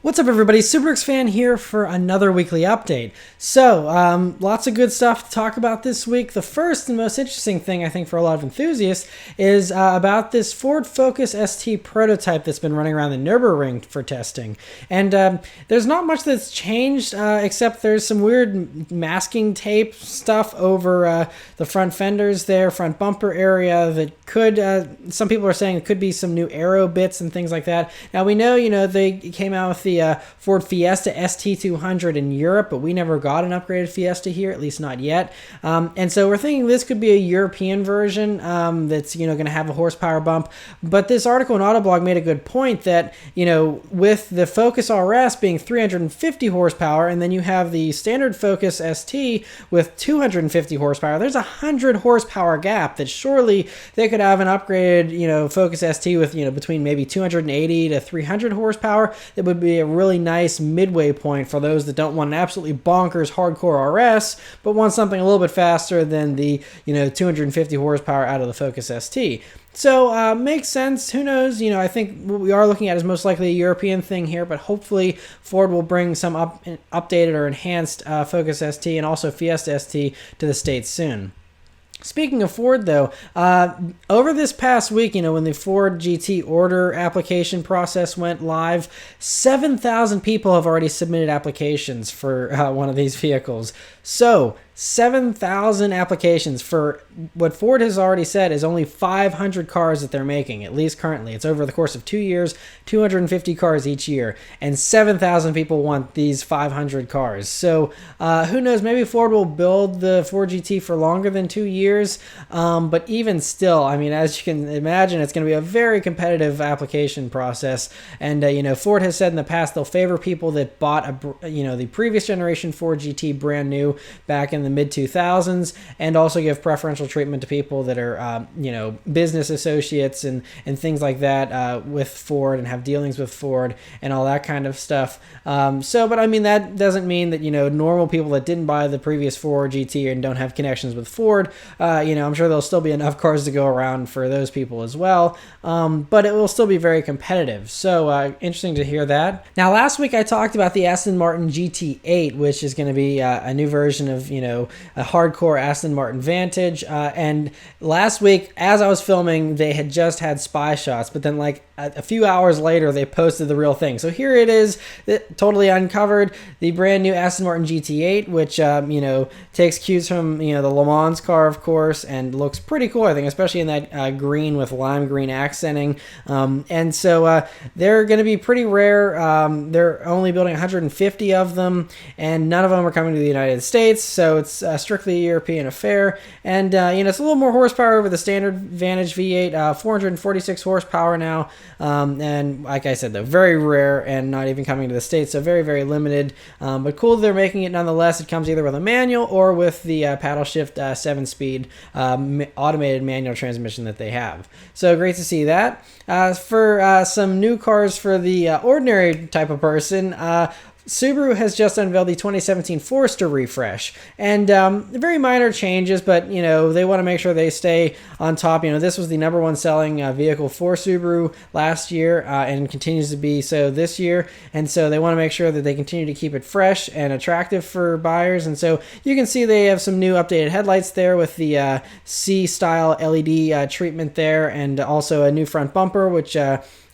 What's up, everybody? SuperX fan here for another weekly update. So, lots of good stuff to talk about this week. The first and most interesting thing, I think, for a lot of enthusiasts is about this Ford Focus ST prototype that's been running around the Nürburgring for testing. And there's not much that's changed, except there's some weird masking tape stuff over the front fenders there, front bumper area that could, some people are saying it could be some new aero bits and things like that. Now, we know, they came out with the Ford Fiesta ST200 in Europe, but we never got an upgraded Fiesta here, at least not yet. And so we're thinking this could be a European version that's, going to have a horsepower bump. But this article in Autoblog made a good point that, with the Focus RS being 350 horsepower, and then you have the standard Focus ST with 250 horsepower, there's a 100 horsepower gap that surely they could have an upgraded, Focus ST with, between maybe 280 to 300 horsepower. That would be a really nice midway point for those that don't want an absolutely bonkers hardcore RS, but want something a little bit faster than the 250 horsepower out of the Focus ST. So makes sense. Who knows? I think what we are looking at is most likely a European thing here, but hopefully Ford will bring some updated or enhanced Focus ST and also Fiesta ST to the States soon. Speaking of Ford, though, over this past week, when the Ford GT order application process went live, 7,000 people have already submitted applications for one of these vehicles. So, 7,000 applications for what Ford has already said is only 500 cars that they're making, at least currently. It's over the course of 2 years, 250 cars each year, and 7,000 people want these 500 cars. So who knows, maybe Ford will build the Ford GT for longer than 2 years, but even still, as you can imagine, it's going to be a very competitive application process. And Ford has said in the past they'll favor people that bought the previous generation Ford GT brand new back in the mid 2000s, and also give preferential treatment to people that are business associates and things like that with Ford, and have dealings with Ford and all that kind of stuff. But that doesn't mean that normal people that didn't buy the previous Ford GT and don't have connections with Ford, I'm sure there'll still be enough cars to go around for those people as well. But it will still be very competitive. So interesting to hear that. Now, last week I talked about the Aston Martin GT8, which is going to be a new version of a hardcore Aston Martin Vantage. And last week, as I was filming, they had just had spy shots, but then like a few hours later, they posted the real thing. So here it is, totally uncovered, the brand new Aston Martin GT8, which takes cues from the Le Mans car, of course, and looks pretty cool, I think, especially in that green with lime green accenting. And so they're going to be pretty rare. They're only building 150 of them, and none of them are coming to the United States, so it's strictly a European affair. And it's a little more horsepower over the standard Vantage V8, 446 horsepower now. And like I said, though, very rare and not even coming to the States, so very, very limited. But cool they're making it nonetheless. It comes either with a manual or with the paddle shift 7-speed automated manual transmission that they have. So great to see that. For some new cars for the ordinary type of person, Subaru has just unveiled the 2017 Forester refresh, and very minor changes, but they want to make sure they stay on top. This was the #1 selling vehicle for Subaru last year, and continues to be so this year, and so they want to make sure that they continue to keep it fresh and attractive for buyers. And so you can see they have some new updated headlights there with the C-style LED treatment there, and also a new front bumper, which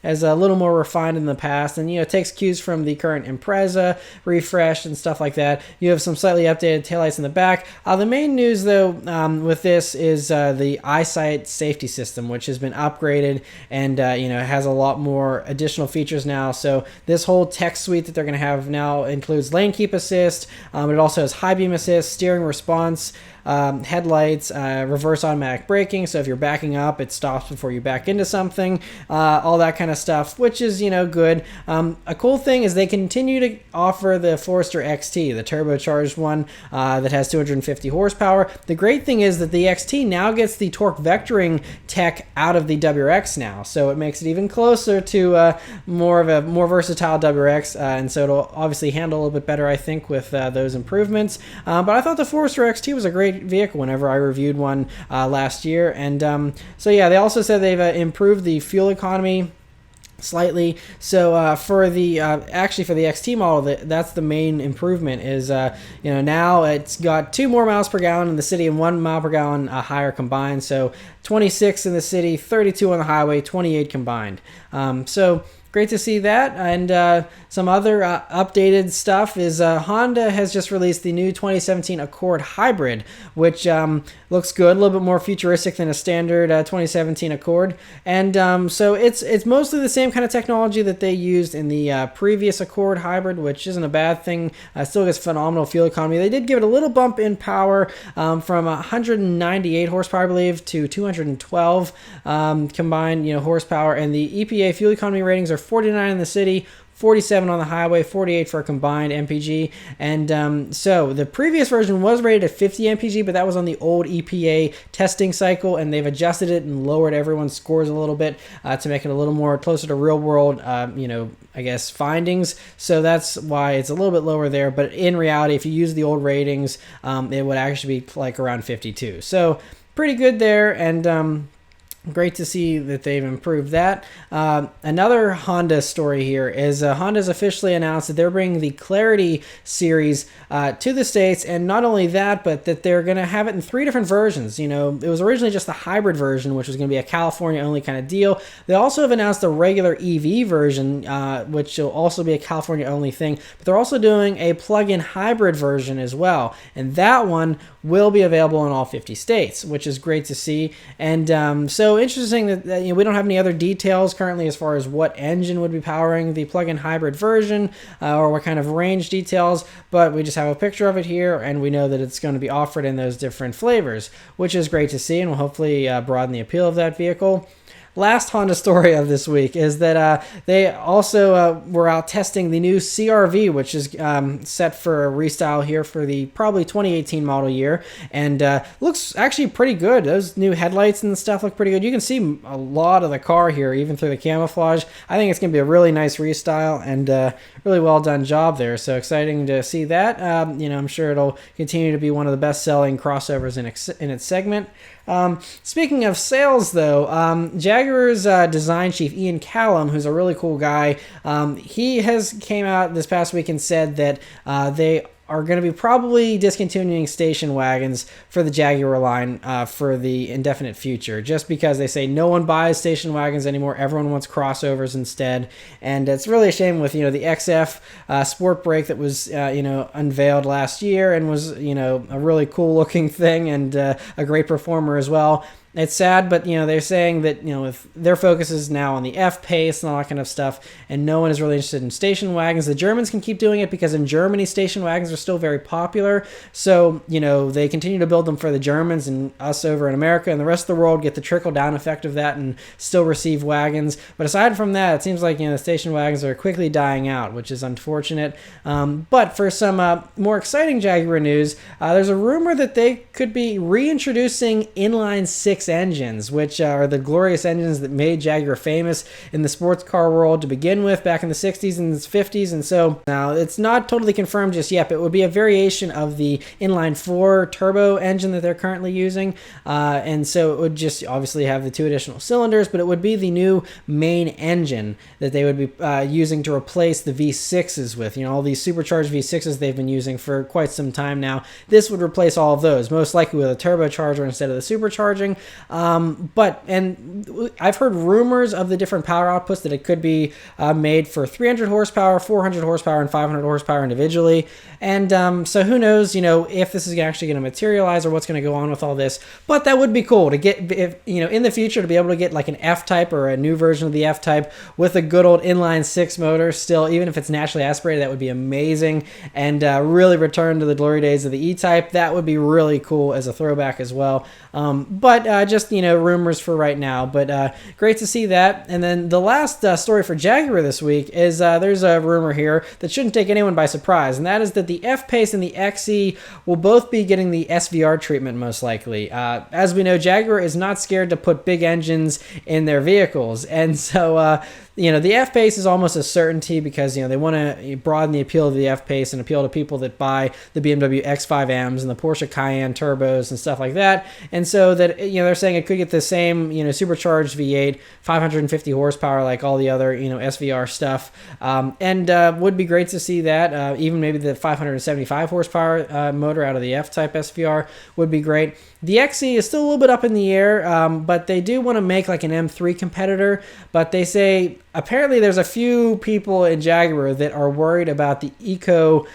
as a little more refined in the past, and it takes cues from the current Impreza refresh and stuff like that. You have some slightly updated taillights in the back. The main news, though, with this is the EyeSight safety system, which has been upgraded and has a lot more additional features now. So this whole tech suite that they're going to have now includes lane keep assist, but it also has high beam assist, steering response, headlights, reverse automatic braking, so if you're backing up, it stops before you back into something, all that kind of stuff, which is good. A cool thing is they continue to offer the Forester XT, the turbocharged one that has 250 horsepower. The great thing is that the XT now gets the torque vectoring tech out of the WRX now, so it makes it even closer to more versatile WRX, and so it'll obviously handle a little bit better, I think, with those improvements. But I thought the Forester XT was a great vehicle whenever I reviewed one last year. And so yeah, they also said they've improved the fuel economy slightly. So for the actually for the XT model, that's the main improvement is now it's got 2 more miles per gallon in the city and 1 mile per gallon higher combined. So 26 in the city, 32 on the highway, 28 combined. So great to see that. And some other updated stuff is Honda has just released the new 2017 Accord Hybrid, which looks good, a little bit more futuristic than a standard 2017 Accord. And so it's mostly the same kind of technology that they used in the previous Accord Hybrid, which isn't a bad thing. Still gets phenomenal fuel economy. They did give it a little bump in power from 198 horsepower, I believe, to 212 combined horsepower. And the EPA fuel economy ratings are 49 in the city, 47 on the highway, 48 for a combined MPG. And so the previous version was rated at 50 MPG, but that was on the old EPA testing cycle, and they've adjusted it and lowered everyone's scores a little bit to make it a little more closer to real world, I guess, findings. So that's why it's a little bit lower there. But in reality, if you use the old ratings, it would actually be like around 52. So pretty good there. And great to see that they've improved that. Another Honda story here is Honda's officially announced that they're bringing the Clarity series to the States, and not only that, but that they're going to have it in 3 different versions. It was originally just the hybrid version, which was going to be a California-only kind of deal. They also have announced the regular EV version, which will also be a California-only thing, but they're also doing a plug-in hybrid version as well, and that one will be available in all 50 states, which is great to see. And so interesting that we don't have any other details currently as far as what engine would be powering the plug-in hybrid version or what kind of range details, but we just have a picture of it here, and we know that it's going to be offered in those different flavors, which is great to see and will hopefully broaden the appeal of that vehicle. Last Honda story of this week is that they also were out testing the new CR-V, which is set for a restyle here for the probably 2018 model year, and looks actually pretty good. Those new headlights and stuff look pretty good. You can see a lot of the car here, even through the camouflage. I think it's going to be a really nice restyle and really well done job there. So exciting to see that. I'm sure it'll continue to be one of the best-selling crossovers in its segment. Speaking of sales, though, Jaguar's design chief Ian Callum, who's a really cool guy, he has came out this past week and said that they are going to be probably discontinuing station wagons for the Jaguar line for the indefinite future, just because they say no one buys station wagons anymore. Everyone wants crossovers instead. And it's really a shame with, the XF Sport Brake that was, unveiled last year and was, a really cool looking thing and a great performer as well. It's sad, but they're saying that if their focus is now on the F-Pace and all that kind of stuff, and no one is really interested in station wagons. The Germans can keep doing it because in Germany station wagons are still very popular. So they continue to build them for the Germans, and us over in America and the rest of the world get the trickle down effect of that and still receive wagons. But aside from that, it seems like the station wagons are quickly dying out, which is unfortunate. But for some more exciting Jaguar news, there's a rumor that they could be reintroducing inline 6 engines, which are the glorious engines that made Jaguar famous in the sports car world to begin with back in the 60s and 50s. And so now it's not totally confirmed just yet, but it would be a variation of the inline 4 turbo engine that they're currently using. And so it would just obviously have the 2 additional cylinders, but it would be the new main engine that they would be using to replace the V6s with. All these supercharged V6s they've been using for quite some time now. This would replace all of those, most likely with a turbocharger instead of the supercharging. And I've heard rumors of the different power outputs that it could be made for 300 horsepower, 400 horsepower, and 500 horsepower individually. And so who knows, if this is actually going to materialize or what's going to go on with all this. But that would be cool to get, in the future, to be able to get like an F-Type or a new version of the F-Type with a good old inline 6 motor still, even if it's naturally aspirated. That would be amazing and really return to the glory days of the E-Type. That would be really cool as a throwback as well. But just, rumors for right now. But great to see that. And then the last story for Jaguar this week is there's a rumor here that shouldn't take anyone by surprise, and that is that the F-Pace and the XE will both be getting the SVR treatment most likely. As we know, Jaguar is not scared to put big engines in their vehicles, and so the F-Pace is almost a certainty because, they want to broaden the appeal of the F-Pace and appeal to people that buy the BMW X5Ms and the Porsche Cayenne turbos and stuff like that. And so that, they're saying it could get the same, supercharged V8, 550 horsepower like all the other, SVR stuff. And would be great to see that. Even maybe the 575 horsepower motor out of the F-Type SVR would be great. The XE is still a little bit up in the air, but they do want to make like an M3 competitor. But they say apparently there's a few people in Jaguar that are worried about the eco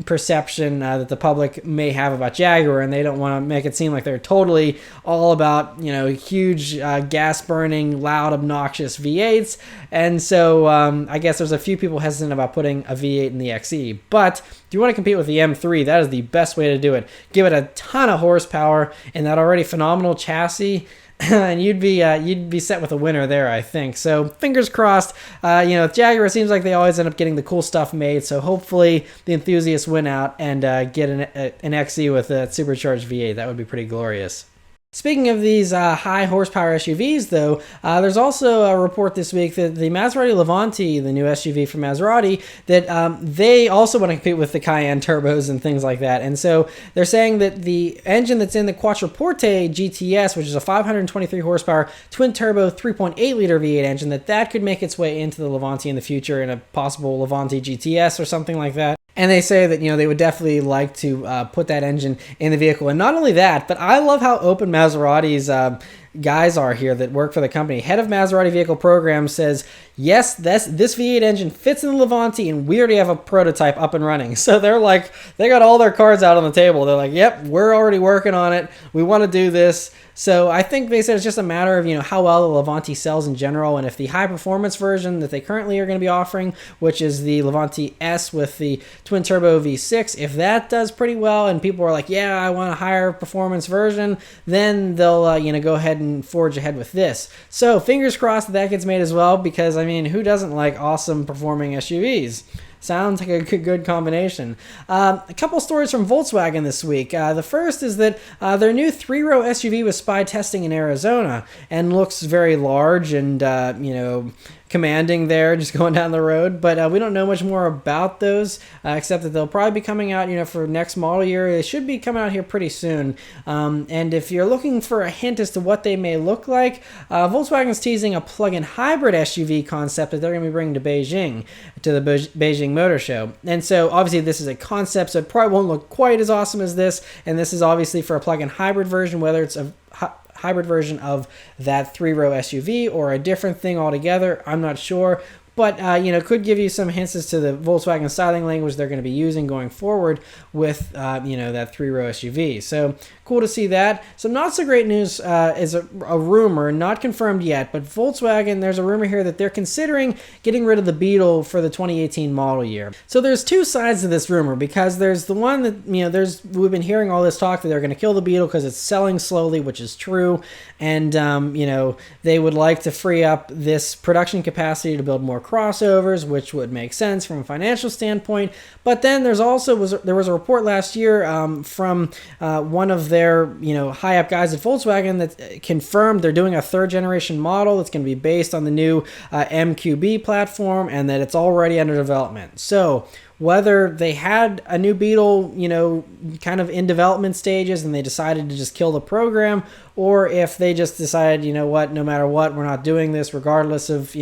perception that the public may have about Jaguar, and they don't want to make it seem like they're totally all about huge gas burning, loud, obnoxious V8s. And so I guess there's a few people hesitant about putting a V8 in the XE. But if you want to compete with the M3, that is the best way to do it. Give it a ton of horsepower in that already phenomenal chassis, and you'd be set with a winner there, I think. So fingers crossed. Jaguar, it seems like they always end up getting the cool stuff made. So hopefully the enthusiasts win out and get an XE with a supercharged V8. That would be pretty glorious. Speaking of these high horsepower SUVs, though, there's also a report this week that the Maserati Levante, the new SUV from Maserati, that they also want to compete with the Cayenne turbos and things like that. And so they're saying that the engine that's in the Quattroporte GTS, which is a 523 horsepower twin turbo 3.8 liter V8 engine, that could make its way into the Levante in the future in a possible Levante GTS or something like that. And they say that, they would definitely like to put that engine in the vehicle. And not only that, but I love how open Maserati's guys are here that work for the company. Head of Maserati Vehicle Program says, yes, this V8 engine fits in the Levante, and we already have a prototype up and running. So they're like, they got all their cards out on the table. They're like, yep, we're already working on it. We want to do this. So I think they said it's just a matter of, how well the Levante sells in general. And if the high performance version that they currently are going to be offering, which is the Levante S with the twin turbo V6, if that does pretty well and people are like, yeah, I want a higher performance version, then they'll, go ahead and forge ahead with this. So fingers crossed that gets made as well, because who doesn't like awesome performing SUVs? Sounds like a good combination. A couple stories from Volkswagen this week. The first is that their new 3-row SUV was spy testing in Arizona and looks very large and, commanding there, just going down the road. But we don't know much more about those, except that they'll probably be coming out, for next model year. They should be coming out here pretty soon. And if you're looking for a hint as to what they may look like, Volkswagen's teasing a plug-in hybrid SUV concept that they're going to be bringing to Beijing, to the Beijing Motor Show. And so obviously this is a concept, so it probably won't look quite as awesome as this. And this is obviously for a plug-in hybrid version, whether it's a hybrid version of that 3-row SUV or a different thing altogether, I'm not sure. But, could give you some hints as to the Volkswagen styling language they're going to be using going forward with, that 3-row SUV. So cool to see that. Some not so great news is a rumor, not confirmed yet, but Volkswagen, there's a rumor here that they're considering getting rid of the Beetle for the 2018 model year. So there's two sides to this rumor, because there's the one that, we've been hearing all this talk that they're going to kill the Beetle because it's selling slowly, which is true. And, they would like to free up this production capacity to build more crossovers, which would make sense from a financial standpoint. But then there was a report last year from one of their high up guys at Volkswagen that confirmed they're doing a third generation model that's going to be based on the new MQB platform, and that it's already under development. So whether they had a new Beetle, kind of in development stages and they decided to just kill the program, or if they just decided, no matter what, we're not doing this regardless of,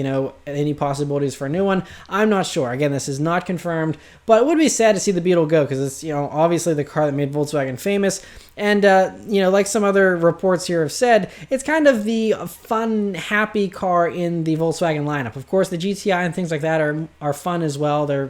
any possibilities for a new one, I'm not sure. Again, this is not confirmed, but it would be sad to see the Beetle go, because it's, obviously the car that made Volkswagen famous. And, like some other reports here have said, it's kind of the fun, happy car in the Volkswagen lineup. Of course, the GTI and things like that are fun as well. They're,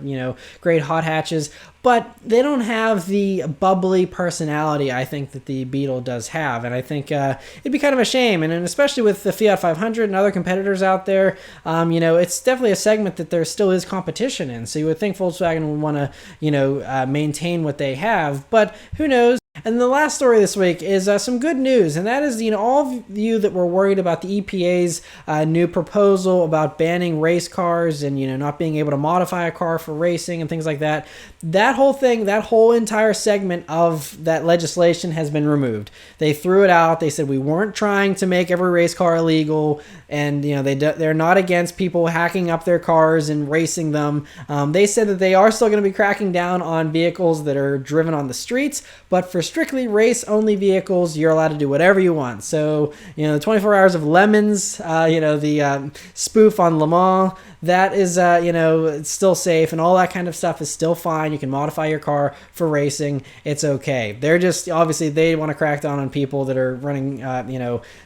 great hot hatches, but they don't have the bubbly personality, I think, that the Beetle does have. And I think it'd be kind of a shame. And especially with the Fiat 500 and other competitors out there, it's definitely a segment that there still is competition in. So you would think Volkswagen would want to, maintain what they have. But who knows? And the last story this week is some good news, and that is, all of you that were worried about the EPA's new proposal about banning race cars and, not being able to modify a car for racing and things like that. That whole entire segment of that legislation has been removed. They threw it out. They said we weren't trying to make every race car illegal, and, they're not against people hacking up their cars and racing them. They said that they are still going to be cracking down on vehicles that are driven on the streets, but for strictly race-only vehicles, you're allowed to do whatever you want. So, the 24 Hours of Lemons, the spoof on Le Mans, that is, it's still safe, and all that kind of stuff is still fine. You can modify your car for racing. It's okay. They're just, obviously, they want to crack down on people that are running,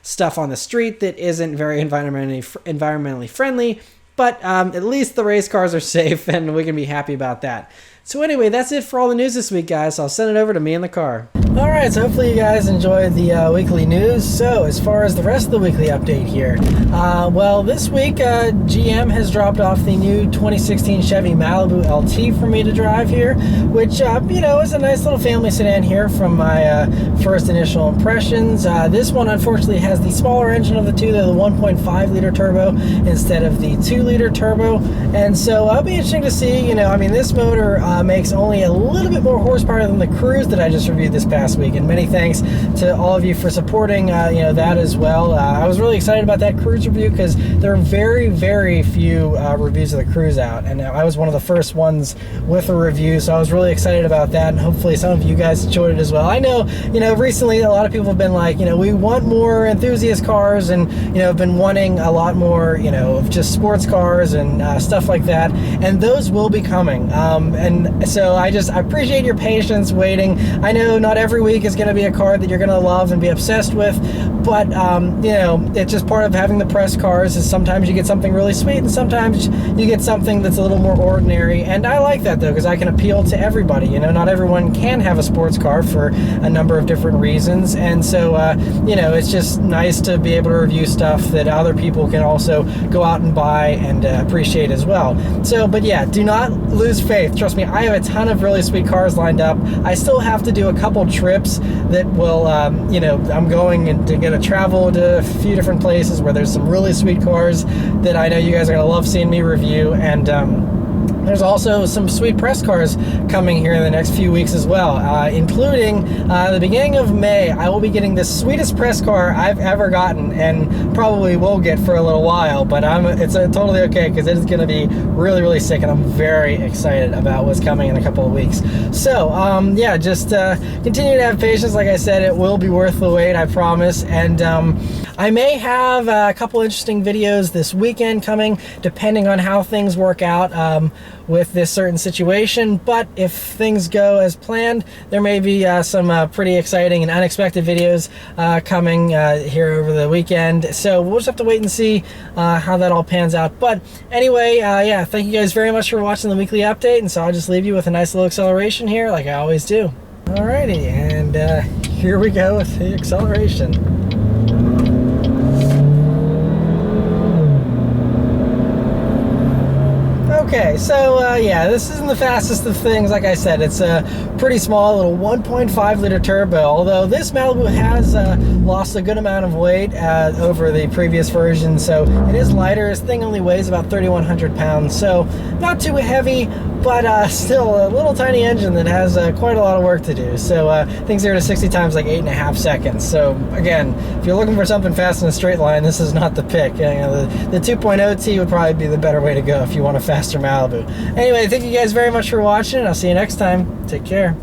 stuff on the street that isn't very environmentally friendly, but at least the race cars are safe, and we can be happy about that. So anyway, that's it for all the news this week, guys. I'll send it over to me in the car. All right, so hopefully you guys enjoyed the weekly news. So as far as the rest of the weekly update here, well, this week GM has dropped off the new 2016 Chevy Malibu LT for me to drive here, which, is a nice little family sedan here from my first initial impressions. This one, unfortunately, has the smaller engine of the two, the 1.5-liter turbo instead of the 2-liter turbo. And so it'll be interesting to see, this motor makes only a little bit more horsepower than the Cruise that I just reviewed this past week, and many thanks to all of you for supporting that as well. I was really excited about that Cruise review because there are very, very few reviews of the Cruise out, and I was one of the first ones with a review, so I was really excited about that, and hopefully some of you guys enjoyed it as well. I know, recently a lot of people have been like, we want more enthusiast cars, and have been wanting a lot more, of just sports cars and stuff like that, and those will be coming. And so I appreciate your patience waiting. I know not every week is going to be a car that you're going to love and be obsessed with, but it's just part of having the press cars is sometimes you get something really sweet and sometimes you get something that's a little more ordinary, and I like that though because I can appeal to everybody. Not everyone can have a sports car for a number of different reasons, and so it's just nice to be able to review stuff that other people can also go out and buy and appreciate as well. So, but yeah, do not lose faith. Trust me, I have a ton of really sweet cars lined up. I still have to do a couple trips that will, I'm going to travel to a few different places where there's some really sweet cars that I know you guys are going to love seeing me review, and there's also some sweet press cars coming here in the next few weeks as well, including the beginning of May. I will be getting the sweetest press car I've ever gotten, and probably will get for a little while, but it's totally okay because it is going to be really, really sick, and I'm very excited about what's coming in a couple of weeks. So, yeah, just continue to have patience. Like I said, it will be worth the wait, I promise, and I may have a couple interesting videos this weekend coming, depending on how things work out with this certain situation, but if things go as planned, there may be some pretty exciting and unexpected videos coming here over the weekend, so we'll just have to wait and see how that all pans out. But anyway, yeah, thank you guys very much for watching the weekly update, and so I'll just leave you with a nice little acceleration here like I always do. Alrighty, and here we go with the acceleration. Okay, so yeah, this isn't the fastest of things. Like I said, it's a pretty small little 1.5-liter turbo, although this Malibu has lost a good amount of weight over the previous version, so it is lighter. This thing only weighs about 3,100 pounds, so not too heavy, but still a little tiny engine that has quite a lot of work to do. So things 0 to 60 times like 8.5 seconds. So again, if you're looking for something fast in a straight line, this is not the pick. The 2.0T would probably be the better way to go if you want a faster Malibu. Anyway, thank you guys very much for watching. I'll see you next time. Take care.